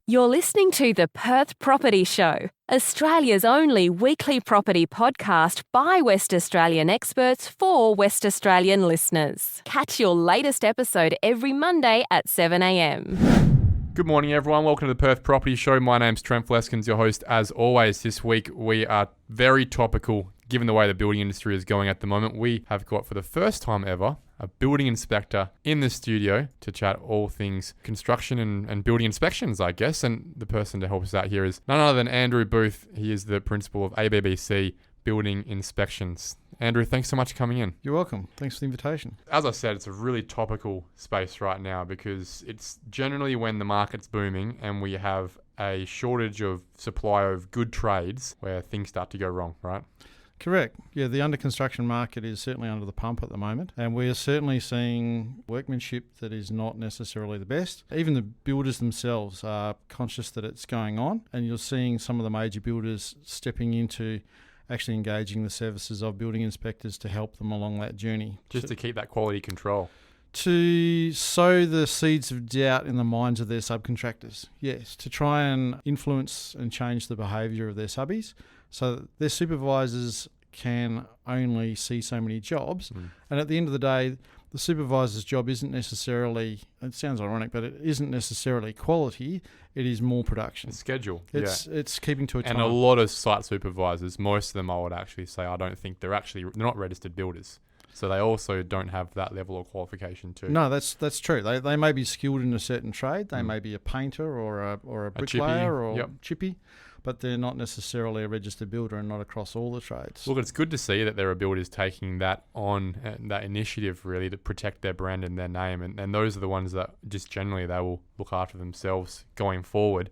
You're listening to the Perth Property Show, Australia's only weekly property podcast by West Australian experts for West Australian listeners. Catch your latest episode every Monday at 7 a.m. Good morning, everyone. Welcome to the Perth Property Show. My name's Trent Fleskens, your host. As always, this week we are very topical, given the way the building industry is going at the moment. We have got, for the first time ever, a building inspector in the studio to chat all things construction and building inspections, I guess. And the person to help us out here is none other than Andrew Booth. He is the principal of ABBC Building Inspections. Andrew, thanks so much for coming in. You're welcome. Thanks for the invitation. As I said, it's a really topical space right now because it's generally when the market's booming and we have a shortage of supply of good trades where things start to go wrong, right? Correct. Yeah, the under construction market is certainly under the pump at the moment, and we are certainly seeing workmanship that is not necessarily the best. Even the builders themselves are conscious that it's going on, and you're seeing some of the major builders stepping into actually engaging the services of building inspectors to help them along that journey. Just to keep that quality control. To sow the seeds of doubt in the minds of their subcontractors, yes, to try and influence and change the behaviour of their subbies so that their supervisors can only see so many jobs. And at the end of the day, the supervisor's job isn't necessarily, it sounds ironic, but it isn't necessarily quality, it is more production. Schedule. It's keeping to a time. And a lot of site supervisors, most of them I would actually say, I don't think they're not registered builders. So they also don't have that level of qualification too. No, that's true. They may be skilled in a certain trade. They may be a painter or a bricklayer or chippy, but they're not necessarily a registered builder and not across all the trades. Look, it's good to see that there are builders taking that on, that initiative really to protect their brand and their name. And those are the ones that just generally they will look after themselves going forward.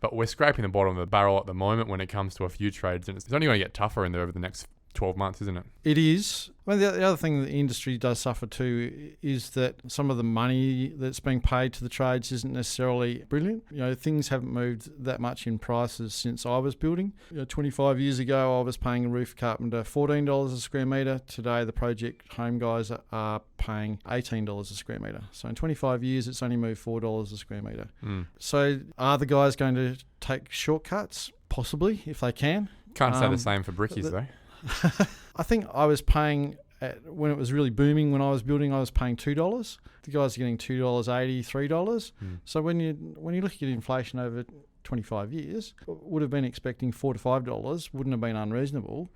But we're scraping the bottom of the barrel at the moment when it comes to a few trades. And it's only going to get tougher in there over the next 12 months, isn't it? It is. Well, the other thing the industry does suffer too is that some of the money that's being paid to the trades isn't necessarily brilliant. You know, things haven't moved that much in prices since I was building. 25 years ago, I was paying a roof carpenter $14 a square metre. Today, the project home guys are paying $18 a square metre. So in 25 years, it's only moved $4 a square metre. So are the guys going to take shortcuts? Possibly, if they can. Can't say the same for brickies though. I think I was paying, when it was really booming when I was building, I was paying $2. The guys are getting $2.80, $3. So when you look at inflation over 25 years, would have been expecting $4 to $5, wouldn't have been unreasonable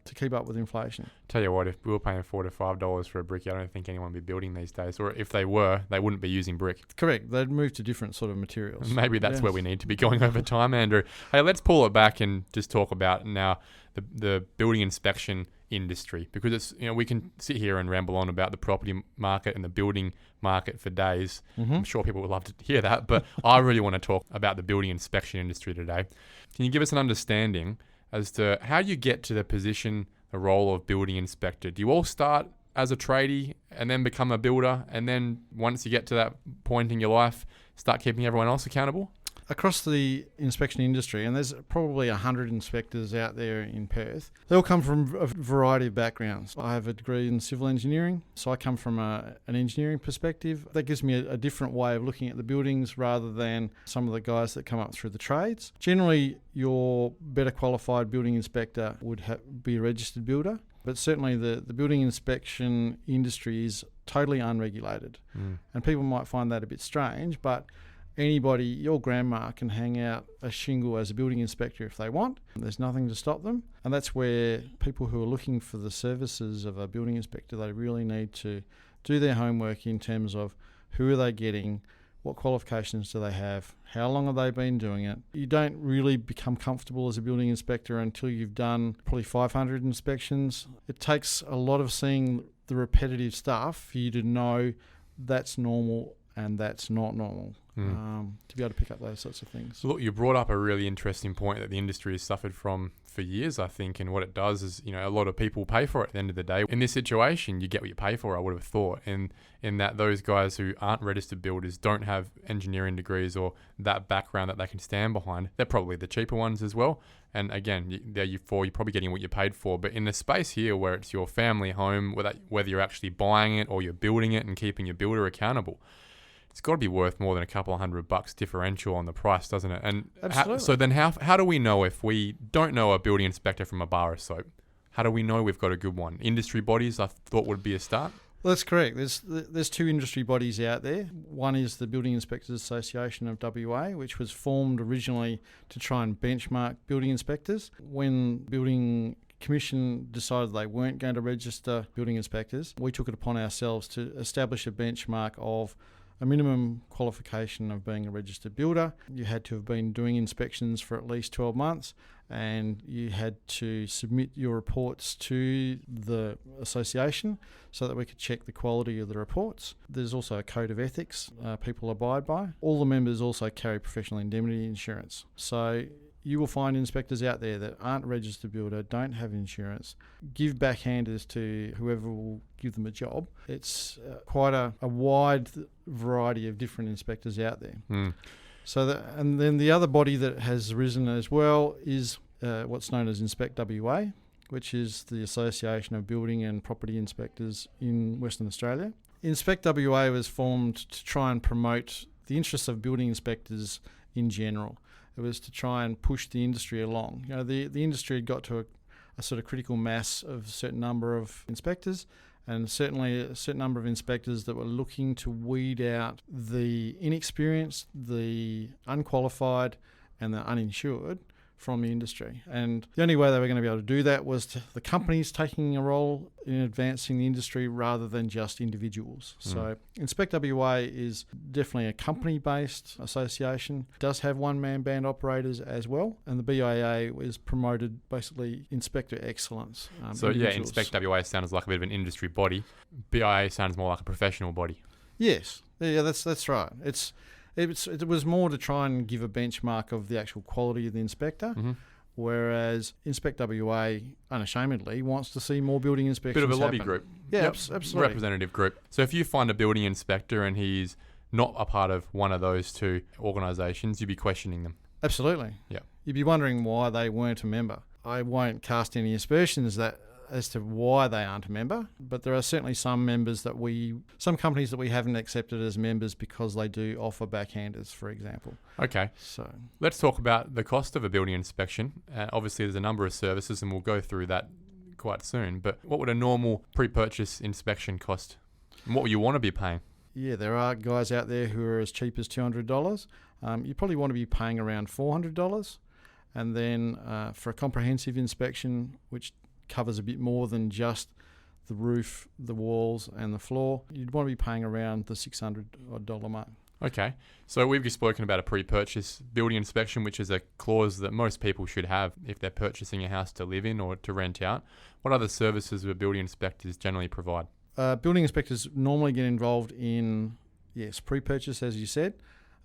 to keep up with inflation. Tell you what, if we were paying $4 to $5 for a brickie, I don't think anyone would be building these days. Or if they were, they wouldn't be using brick. Correct. They'd move to different sort of materials. Maybe that's where we need to be going over time, Andrew. Hey, let's pull it back and just talk about now the building inspection industry, because it's, we can sit here and ramble on about the property market and the building market for days. I'm sure people would love to hear that, but I really want to talk about the building inspection industry today. Can you give us an understanding as to how you get to the role of building inspector? Do you all start as a tradie and then become a builder, and then once you get to that point in your life, start keeping everyone else accountable? Across the inspection industry, and there's probably 100 inspectors out there in Perth, they all come from a variety of backgrounds. I have a degree in civil engineering, so I come from an engineering perspective. That gives me a different way of looking at the buildings rather than some of the guys that come up through the trades. Generally, your better qualified building inspector would be a registered builder, but certainly the building inspection industry is totally unregulated. And people might find that a bit strange, but anybody, your grandma, can hang out a shingle as a building inspector if they want. There's nothing to stop them. And that's where people who are looking for the services of a building inspector, they really need to do their homework in terms of who are they getting, what qualifications do they have, how long have they been doing it. You don't really become comfortable as a building inspector until you've done probably 500 inspections. It takes a lot of seeing the repetitive stuff for you to know that's normal and that's not normal. To be able to pick up those sorts of things. Look, you brought up a really interesting point that the industry has suffered from for years, I think, and what it does is, a lot of people pay for it at the end of the day. In this situation, you get what you pay for, I would have thought, and in that those guys who aren't registered builders don't have engineering degrees or that background that they can stand behind. They're probably the cheaper ones as well. And again, you're probably getting what you paid for. But in the space here where it's your family home, whether you're actually buying it or you're building it and keeping your builder accountable, it's got to be worth more than a couple of $100 differential on the price, doesn't it? And Absolutely. so then how do we know if we don't know a building inspector from a bar of soap? How do we know we've got a good one? Industry bodies, I thought, would be a start. Well, that's correct. There's two industry bodies out there. One is the Building Inspectors Association of WA, which was formed originally to try and benchmark building inspectors. When Building Commission decided they weren't going to register building inspectors, we took it upon ourselves to establish a benchmark of a minimum qualification of being a registered builder. You had to have been doing inspections for at least 12 months, and you had to submit your reports to the association so that we could check the quality of the reports. There's also a code of ethics people abide by. All the members also carry professional indemnity insurance. So you will find inspectors out there that aren't a registered builder, don't have insurance, give backhanders to whoever will give them a job. It's quite a wide variety of different inspectors out there. Mm. And then the other body that has risen as well is what's known as Inspect WA, which is the Association of Building and Property Inspectors in Western Australia. Inspect WA was formed to try and promote the interests of building inspectors in general. It was to try and push the industry along. You know, the industry had got to a sort of critical mass of a certain number of inspectors, and certainly a certain number of inspectors that were looking to weed out the inexperienced, the unqualified, and the uninsured from the industry. And the only way they were going to be able to do that was the companies taking a role in advancing the industry rather than just individuals. So Inspect WA is definitely a company-based association. It does have one-man band operators as well, and the BIA is promoted basically inspector excellence. So Inspect WA sounds like a bit of an industry body. BIA sounds more like a professional body. Yes, yeah, that's right. It was more to try and give a benchmark of the actual quality of the inspector, whereas Inspect WA unashamedly wants to see more building inspections Bit of a lobby happen. group. Yeah, Yep. absolutely. Representative group. So if you find a building inspector and he's not a part of one of those two organisations, you'd be questioning them. Absolutely. Yeah. You'd be wondering why they weren't a member. I won't cast any aspersions as to why they aren't a member, but there are certainly some companies that we haven't accepted as members because they do offer backhanders, for example. Okay. So Let's talk about the cost of a building inspection. Obviously, there's a number of services, and we'll go through that quite soon. But what would a normal pre-purchase inspection cost? And what would you want to be paying? yeah, there are guys out there who are as cheap as $200. You probably want to be paying around $400. And then for a comprehensive inspection, which covers a bit more than just the roof, the walls and the floor, you'd want to be paying around the $600 mark. Okay, so we've just spoken about a pre-purchase building inspection, which is a clause that most people should have if they're purchasing a house to live in or to rent out. What other services do building inspectors generally provide? Building inspectors normally get involved in, yes, pre-purchase, as you said,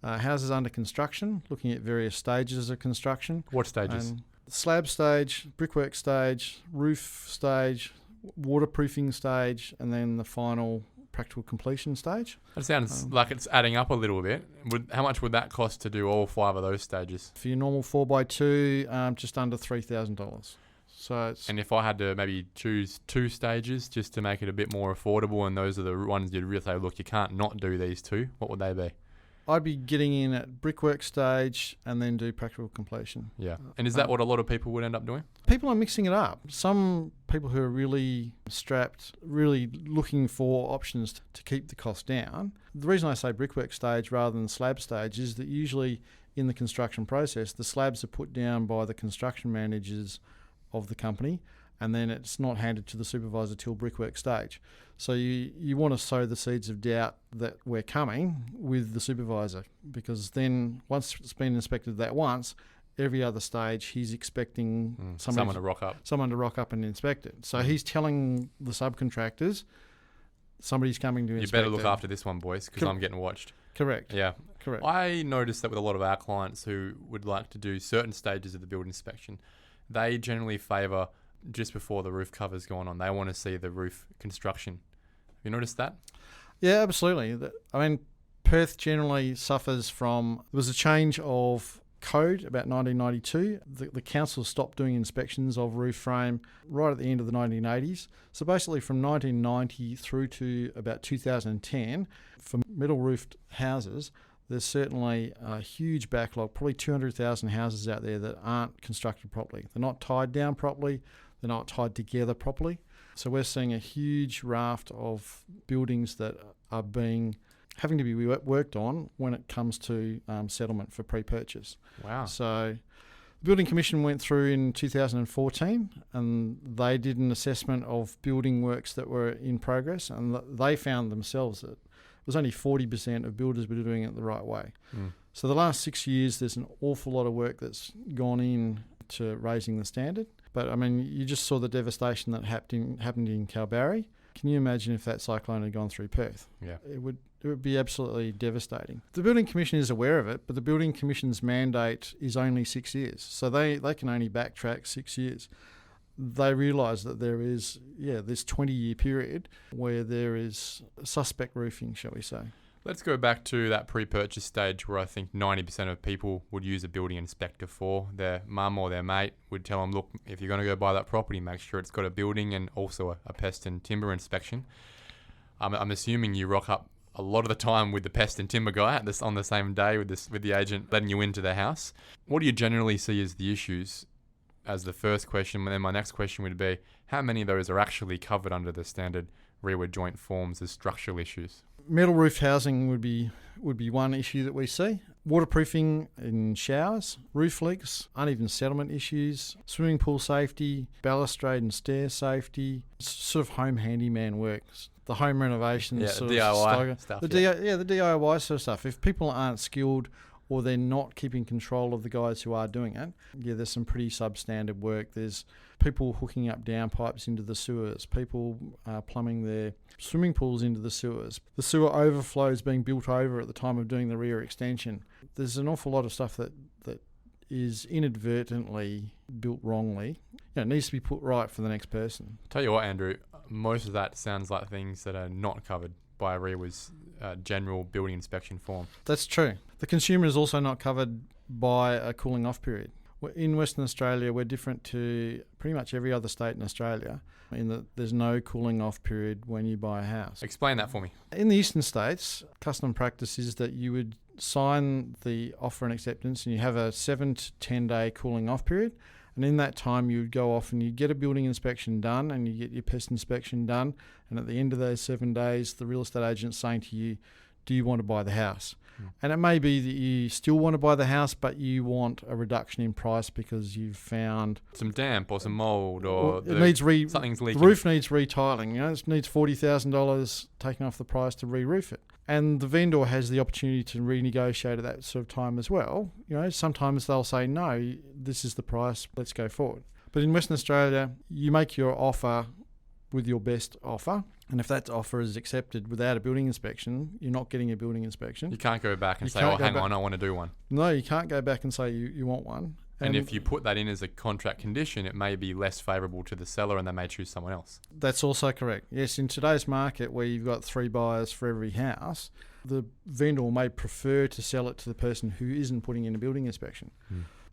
houses under construction, looking at various stages of construction. What stages? Slab stage, brickwork stage, roof stage, waterproofing stage, and then the final practical completion stage. That sounds like it's adding up a little bit. How much would that cost to do all 5 of those stages? For your normal 4x2, just under $3,000. So it's, And if I had to maybe choose 2 stages just to make it a bit more affordable, and those are the ones you'd really say, look, you can't not do these 2, what would they be? I'd be getting in at brickwork stage and then do practical completion. Yeah. And is that what a lot of people would end up doing? People are mixing it up. Some people who are really strapped, really looking for options to keep the cost down. The reason I say brickwork stage rather than slab stage is that usually in the construction process, the slabs are put down by the construction managers of the company, and then it's not handed to the supervisor till brickwork stage. So you want to sow the seeds of doubt that we're coming with the supervisor, because then once it's been inspected that once, every other stage he's expecting someone to rock up. And inspect it. So he's telling the subcontractors somebody's coming to inspect it. You better look after this one, boys, because I'm getting watched. Correct. Yeah. Correct. I noticed that with a lot of our clients who would like to do certain stages of the building inspection, they generally favour just before the roof cover's gone on. They want to see the roof construction. Have you noticed that? Yeah, absolutely. I mean, Perth generally suffers from... There was a change of code about 1992. The council stopped doing inspections of roof frame right at the end of the 1980s. So basically from 1990 through to about 2010, for metal roofed houses, there's certainly a huge backlog, probably 200,000 houses out there that aren't constructed properly. They're not tied down properly. They're not tied together properly. So we're seeing a huge raft of buildings that are having to be worked on when it comes to settlement for pre-purchase. Wow. So the Building Commission went through in 2014 and they did an assessment of building works that were in progress, and they found themselves that it was only 40% of builders were doing it the right way. So the last 6 years, there's an awful lot of work that's gone in to raising the standard. But I mean, you just saw the devastation that happened in Kalbarri. Can you imagine if that cyclone had gone through Perth? Yeah. It would be absolutely devastating. The Building Commission is aware of it, but the Building Commission's mandate is only 6 years. So they can only backtrack 6 years. They realise that there is, this 20-year period where there is suspect roofing, shall we say. Let's go back to that pre-purchase stage where I think 90% of people would use a building inspector for. Their mum or their mate would tell them, look, if you're going to go buy that property, make sure it's got a building and also a pest and timber inspection. I'm assuming you rock up a lot of the time with the pest and timber guy on the same day with the agent letting you into the house. What do you generally see as the issues as the first question? And then my next question would be, how many of those are actually covered under the standard rearward joint forms as structural issues? Metal roof housing would be one issue that we see. Waterproofing in showers, roof leaks, uneven settlement issues, swimming pool safety, balustrade and stair safety, sort of home handyman works. The home renovations, the DIY stuff. The DIY sort of stuff. If people aren't skilled or they're not keeping control of the guys who are doing it, there's some pretty substandard work. There's people hooking up downpipes into the sewers, people plumbing their swimming pools into the sewers. The sewer overflows being built over at the time of doing the rear extension. There's an awful lot of stuff that is inadvertently built wrongly. It needs to be put right for the next person. Tell you what, Andrew, most of that sounds like things that are not covered by REWA's general building inspection form. That's true. The consumer is also not covered by a cooling off period. In Western Australia, we're different to pretty much every other state in Australia in that there's no cooling off period when you buy a house. Explain that for me. In the eastern states, custom practice is that you would sign the offer and acceptance and you have a 7 to 10 day cooling off period. And in that time, you would go off and you get a building inspection done and you get your pest inspection done. And at the end of those 7 days, the real estate agent's saying to you, do you want to buy the house? And it may be that you still want to buy the house, but you want a reduction in price because you've found some damp or some mould or something's leaking. The roof needs retiling. It needs $40,000 taken off the price to re-roof it. And the vendor has the opportunity to renegotiate at that sort of time as well. Sometimes they'll say, no, this is the price, let's go forward. But in Western Australia, you make your offer with your best offer. And if that offer is accepted without a building inspection, you're not getting a building inspection. You can't go back and say, hang on, I want to do one. No, you can't go back and say you want one. And if you put that in as a contract condition, it may be less favourable to the seller and they may choose someone else. That's also correct. Yes, in today's market where you've got 3 buyers for every house, the vendor may prefer to sell it to the person who isn't putting in a building inspection.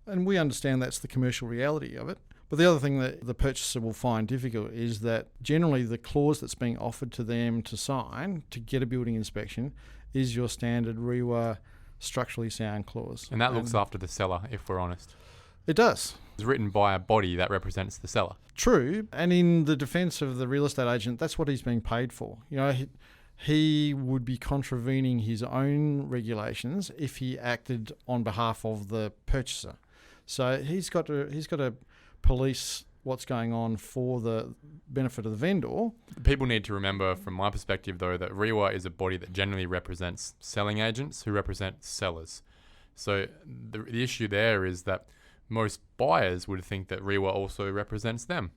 And we understand that's the commercial reality of it. But the other thing that the purchaser will find difficult is that generally the clause that's being offered to them to sign to get a building inspection is your standard REWA structurally sound clause. And that looks after the seller, if we're honest. It does. It's written by a body that represents the seller. True. And in the defence of the real estate agent, that's what he's being paid for. He would be contravening his own regulations if he acted on behalf of the purchaser. So he's got to police what's going on for the benefit of the vendor. People need to remember, from my perspective, though, that REWA is a body that generally represents selling agents who represent sellers. So the issue there is that most buyers would think that REWA also represents them.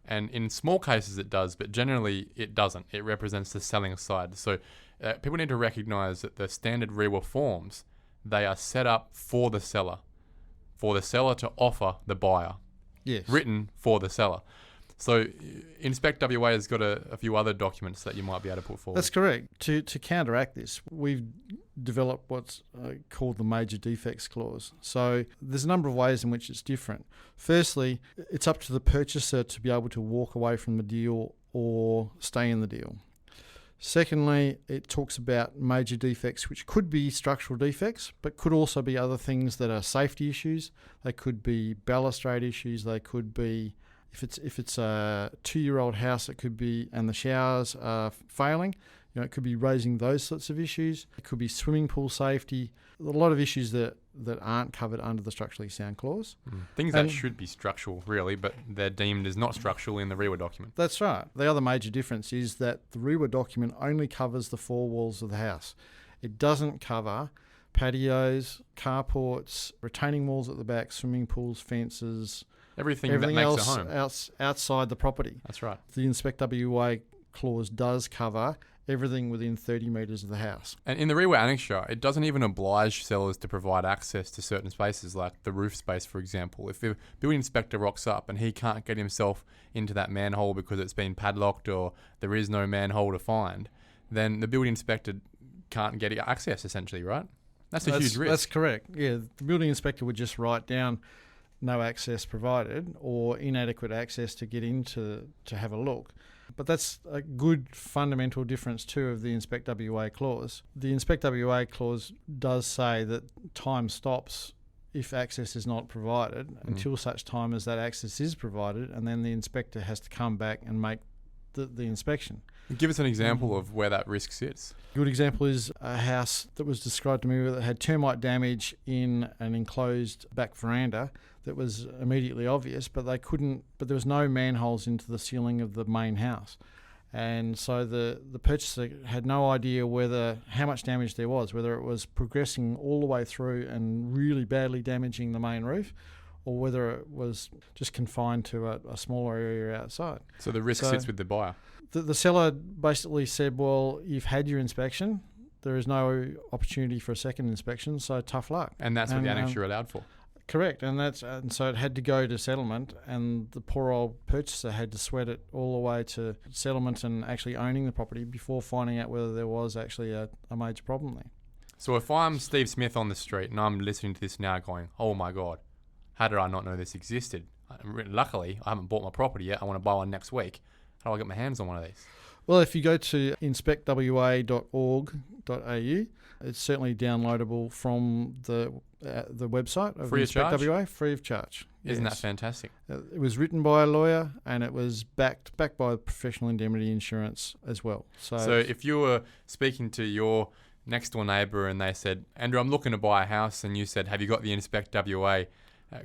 And in small cases it does, but generally it doesn't. It represents the selling side. So people need to recognise that the standard REWA forms, they are set up for the seller to offer the buyer. Yes. Written for the seller. So Inspect WA has got a few other documents that you might be able to put forward. That's correct. To counteract this, we've develop what's called the major defects clause. So there's a number of ways in which it's different. Firstly, it's up to the purchaser to be able to walk away from the deal or stay in the deal. Secondly, it talks about major defects, which could be structural defects, but could also be other things that are safety issues. They could be balustrade issues. They could be, if it's a 2-year-old house, it could be, and the showers are failing. It could be raising those sorts of issues. It could be swimming pool safety. A lot of issues that aren't covered under the structurally sound clause. Things that should be structural, really, but they're deemed as not structural in the REWA document. That's right. The other major difference is that the REWA document only covers the 4 walls of the house. It doesn't cover patios, carports, retaining walls at the back, swimming pools, fences, everything that makes else a home. Outside the property. That's right. The Inspect WA clause does cover everything within 30 metres of the house. And in the REWA annexure, it doesn't even oblige sellers to provide access to certain spaces, like the roof space, for example. If the building inspector rocks up and he can't get himself into that manhole because it's been padlocked or there is no manhole to find, then the building inspector can't get access, essentially, right? That's a huge risk. That's correct. Yeah, the building inspector would just write down no access provided or inadequate access to get in to have a look. But that's a good fundamental difference too of the Inspect WA clause. The Inspect WA clause does say that time stops if access is not provided until such time as that access is provided, and then the inspector has to come back and make the inspection. Give us an example of where that risk sits. A good example is a house that was described to me that had termite damage in an enclosed back veranda that was immediately obvious, but there was no manholes into the ceiling of the main house. And so the purchaser had no idea how much damage there was, whether it was progressing all the way through and really badly damaging the main roof, or whether it was just confined to a smaller area outside. So the risk sits with the buyer. The seller basically said, well, you've had your inspection. There is no opportunity for a second inspection, so tough luck. And that's what the annexure allowed for. Correct, and so it had to go to settlement, and the poor old purchaser had to sweat it all the way to settlement and actually owning the property before finding out whether there was actually a major problem there. So if I'm Steve Smith on the street and I'm listening to this now going, oh my God, how did I not know this existed? Luckily, I haven't bought my property yet. I want to buy one next week. How do I get my hands on one of these? Well, if you go to inspectwa.org.au, it's certainly downloadable from the website of Free of Inspect charge? WA, free of charge. Isn't Yes. that fantastic? It was written by a lawyer, and it was backed by professional indemnity insurance as well. So if you were speaking to your next door neighbour and they said, Andrew, I'm looking to buy a house, and you said, have you got the Inspect WA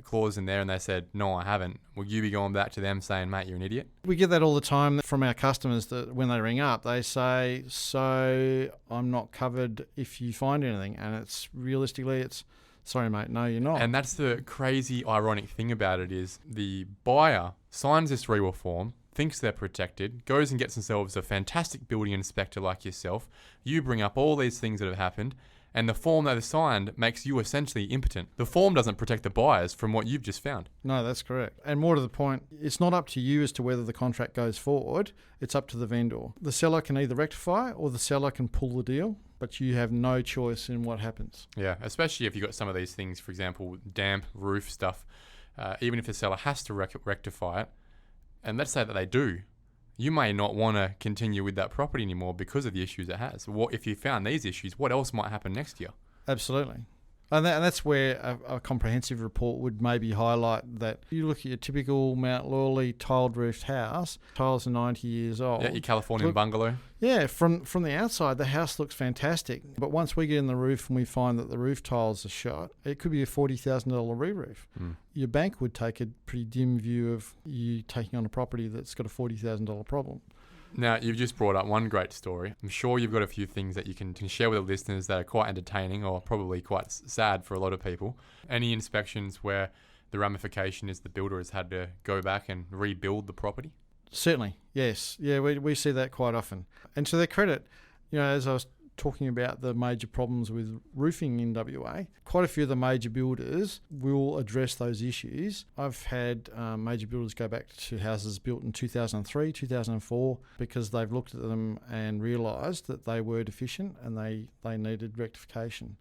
clause in there, and they said, no, I haven't, will you be going back to them saying, mate, you're an idiot? we get that all the time from our customers that when they ring up, they say, so I'm not covered if you find anything. And it's realistically, sorry, mate, no, you're not. And that's the crazy, ironic thing about it is the buyer signs this REWA form, thinks they're protected, goes and gets themselves a fantastic building inspector like yourself. You bring up all these things that have happened, and the form they've signed makes you essentially impotent. The form doesn't protect the buyers from what you've just found. No, that's correct. And more to the point, it's not up to you as to whether the contract goes forward. It's up to the vendor. The seller can either rectify or the seller can pull the deal, but you have no choice in what happens. Yeah, especially if you've got some of these things, for example, damp roof stuff. Even if the seller has to rectify it, and let's say that they do, you may not want to continue with that property anymore because of the issues it has. What if you found these issues? What else might happen next year? Absolutely. And that's where a comprehensive report would maybe highlight that you look at your typical Mount Lawley tiled roofed house, tiles are 90 years old. Yeah, your Californian bungalow. Yeah, from the outside, the house looks fantastic. But once we get in the roof and we find that the roof tiles are shot, it could be a $40,000 re-roof. Your bank would take a pretty dim view of you taking on a property that's got a $40,000 problem. Now, you've just brought up one great story. I'm sure you've got a few things that you can share with the listeners that are quite entertaining or probably quite sad for a lot of people. Any inspections where the ramification is the builder has had to go back and rebuild the property? Certainly, yes. Yeah, we see that quite often. And to their credit, as I was talking about the major problems with roofing in WA, quite a few of the major builders will address those issues. I've had major builders go back to houses built in 2003, 2004, because they've looked at them and realised that they were deficient and they needed rectification.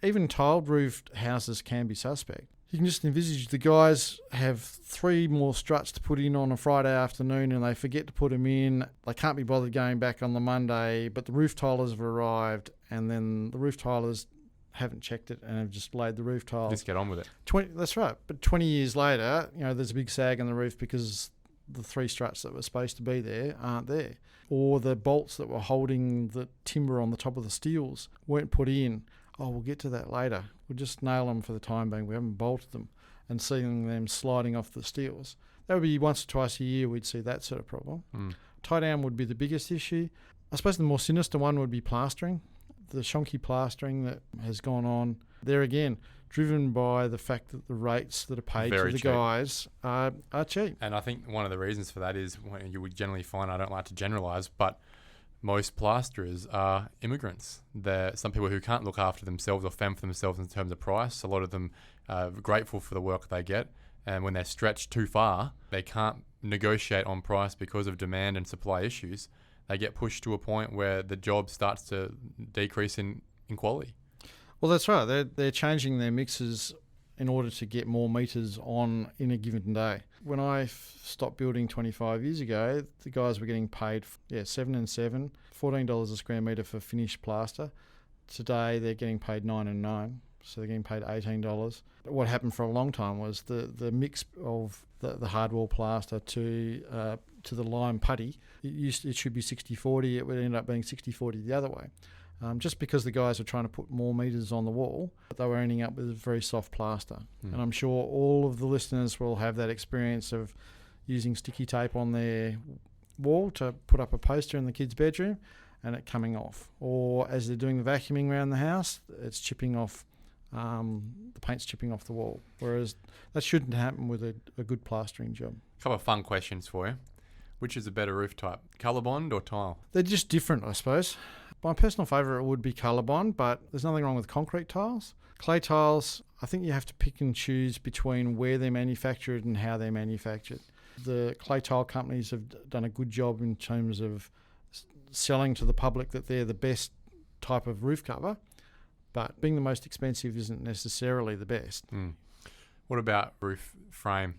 Even tiled roofed houses can be suspect. You can just envisage the guys have 3 more struts to put in on a Friday afternoon and they forget to put them in. They can't be bothered going back on the Monday, but the roof tilers have arrived and then the roof tilers haven't checked it and have just laid the roof tiles. Just get on with it. That's right. But 20 years later, there's a big sag on the roof because the 3 struts that were supposed to be there aren't there. Or the bolts that were holding the timber on the top of the steels weren't put in. Oh, we'll get to that later. We'll just nail them for the time being. We haven't bolted them and seeing them sliding off the steels. That would be once or twice a year we'd see that sort of problem. Tie down would be the biggest issue. I suppose the more sinister one would be plastering. The shonky plastering that has gone on. There again, driven by the fact that the rates that are paid Very to the cheap. guys are cheap. And I think one of the reasons for that is you would generally find, I don't like to generalise, but most plasterers are immigrants. They're some people who can't look after themselves or fend for themselves in terms of price. A lot of them are grateful for the work they get. And when they're stretched too far, they can't negotiate on price because of demand and supply issues. They get pushed to a point where the job starts to decrease in quality. Well, that's right. They're changing their mixes in order to get more metres on in a given day. When I stopped building 25 years ago, the guys were getting paid, $7 and $7, $14 a square metre for finished plaster. Today, they're getting paid $9 and $9, so they're getting paid $18. What happened for a long time was the mix of the hardwall plaster to the lime putty, it should be 60-40, it would end up being 60-40 the other way. Just because the guys were trying to put more metres on the wall, they were ending up with very soft plaster. And I'm sure all of the listeners will have that experience of using sticky tape on their wall to put up a poster in the kid's bedroom and it coming off. Or as they're doing the vacuuming around the house, it's chipping off, the paint's chipping off the wall. Whereas that shouldn't happen with a good plastering job. A couple of fun questions for you. Which is a better roof type, Colorbond or tile? They're just different, I suppose. My personal favourite would be Colorbond, but there's nothing wrong with concrete tiles. Clay tiles, I think you have to pick and choose between where they're manufactured and how they're manufactured. The clay tile companies have done a good job in terms of selling to the public that they're the best type of roof cover, but being the most expensive isn't necessarily the best. What about roof frame,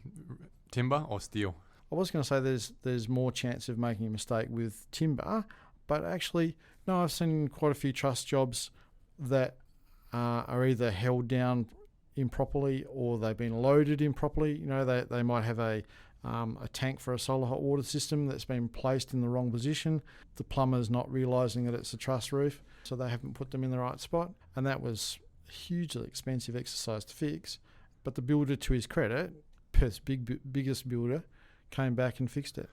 timber or steel? I was going to say there's more chance of making a mistake with timber, but actually, no, I've seen quite a few truss jobs that are either held down improperly or they've been loaded improperly. They might have a tank for a solar hot water system that's been placed in the wrong position. The plumber's not realising that it's a truss roof, so they haven't put them in the right spot. And that was a hugely expensive exercise to fix. But the builder, to his credit, Perth's biggest builder, came back and fixed it.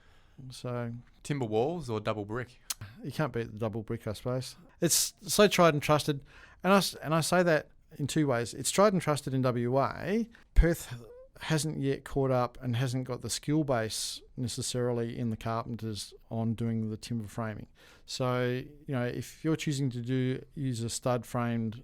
So timber walls or double brick? You can't beat the double brick, I suppose. It's so tried and trusted, and I say that in 2 ways. It's tried and trusted in WA. Perth hasn't yet caught up and hasn't got the skill base necessarily in the carpenters on doing the timber framing. So if you're choosing to use a stud framed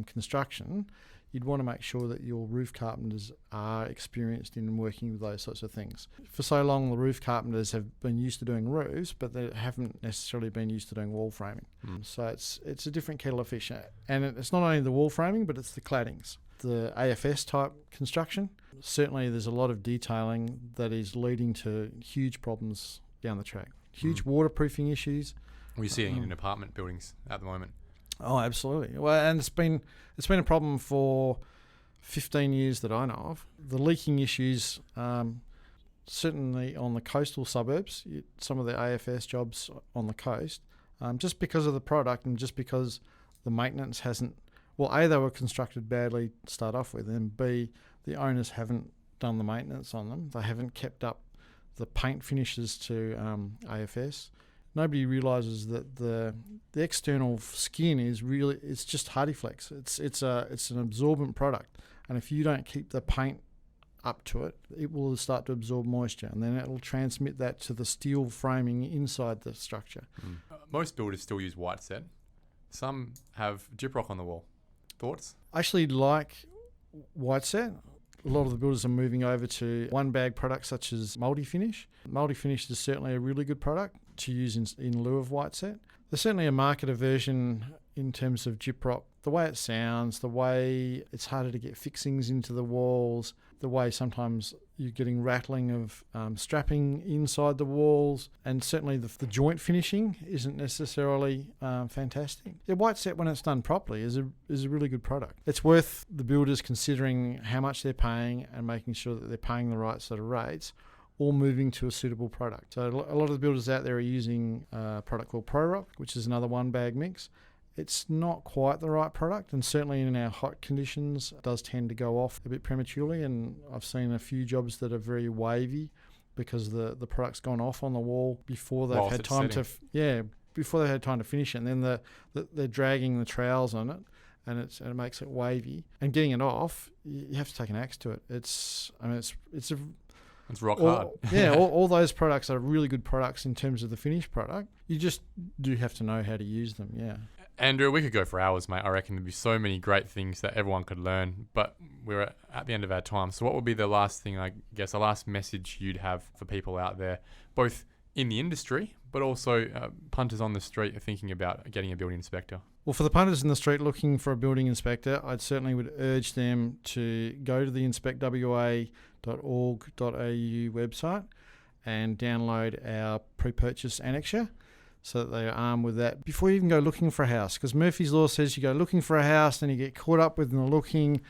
construction, you'd want to make sure that your roof carpenters are experienced in working with those sorts of things. For so long, the roof carpenters have been used to doing roofs, but they haven't necessarily been used to doing wall framing. So it's a different kettle of fish. And it's not only the wall framing, but it's the claddings. The AFS type construction, certainly there's a lot of detailing that is leading to huge problems down the track. Huge waterproofing issues. We see it in apartment buildings at the moment. Oh, absolutely. Well, and it's been a problem for 15 years that I know of. The leaking issues, certainly on the coastal suburbs, some of the AFS jobs on the coast, just because of the product and just because the maintenance hasn't. Well, A, they were constructed badly to start off with, and B, the owners haven't done the maintenance on them. They haven't kept up the paint finishes to AFS. Nobody realises that the external skin it's just HardyFlex. It's an absorbent product, and if you don't keep the paint up to it, it will start to absorb moisture, and then it will transmit that to the steel framing inside the structure. Most builders still use white set. Some have gyprock on the wall. Thoughts? I actually like white set. A lot of the builders are moving over to one bag products such as multi-finish. Multi-finish is certainly a really good product to use in lieu of white set. There's certainly a market aversion in terms of gyprock. The way it sounds, the way it's harder to get fixings into the walls, the way sometimes you're getting rattling of strapping inside the walls, and certainly the joint finishing isn't necessarily fantastic. Yeah, white set, when it's done properly, is a really good product. It's worth the builders considering how much they're paying and making sure that they're paying the right sort of rates, or moving to a suitable product. So a lot of the builders out there are using a product called Pro Rock, which is another one bag mix. It's not quite the right product, and certainly in our hot conditions it does tend to go off a bit prematurely, and I've seen a few jobs that are very wavy because the product's gone off on the wall before they've had time before they've had time to finish it, and then they're dragging the trowels on it, and it makes it wavy. And getting it off, you have to take an axe to it. It's rock hard. All those products are really good products in terms of the finished product. You just do have to know how to use them, yeah. Andrew, we could go for hours, mate. I reckon there'd be so many great things that everyone could learn, but we're at the end of our time. So what would be the last thing, I guess, the last message you'd have for people out there, both in the industry, but also punters on the street thinking about getting a building inspector? Well, for the punters in the street looking for a building inspector, I'd certainly would urge them to go to the inspectwa.org.au website and download our pre-purchase annexure, so that they are armed with that before you even go looking for a house. Because Murphy's Law says you go looking for a house, then you get caught up with the looking,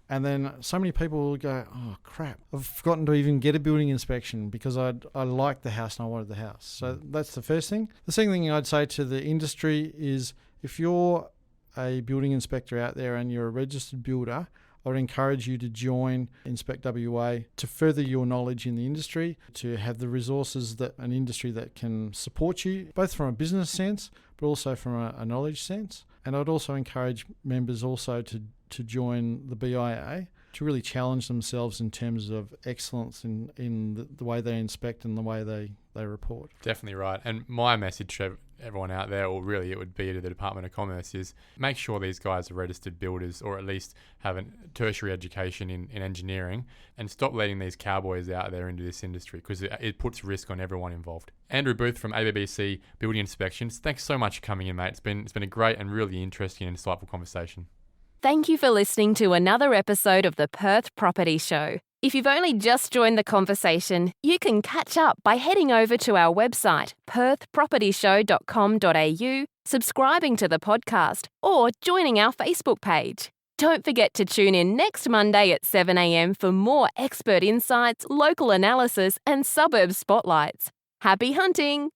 and then so many people will go, oh crap, I've forgotten to even get a building inspection because I liked the house and I wanted the house. So that's the first thing. The second thing I'd say to the industry is, if you're a building inspector out there and you're a registered builder, I would encourage you to join Inspect WA to further your knowledge in the industry, to have the resources that an industry that can support you, both from a business sense, but also from a knowledge sense. And I'd also encourage members also to join the BIA to really challenge themselves in terms of excellence in the way they inspect and the way they report. Definitely right. And my message to everyone out there, or really it would be to the Department of Commerce, is make sure these guys are registered builders, or at least have a tertiary education in engineering, and stop letting these cowboys out there into this industry, because it puts risk on everyone involved. Andrew Booth from ABBC Building Inspections, thanks so much for coming in, mate. It's been a great and really interesting and insightful conversation. Thank you for listening to another episode of the Perth Property Show. If you've only just joined the conversation, you can catch up by heading over to our website, perthpropertyshow.com.au, subscribing to the podcast, or joining our Facebook page. Don't forget to tune in next Monday at 7 a.m. for more expert insights, local analysis, and suburb spotlights. Happy hunting!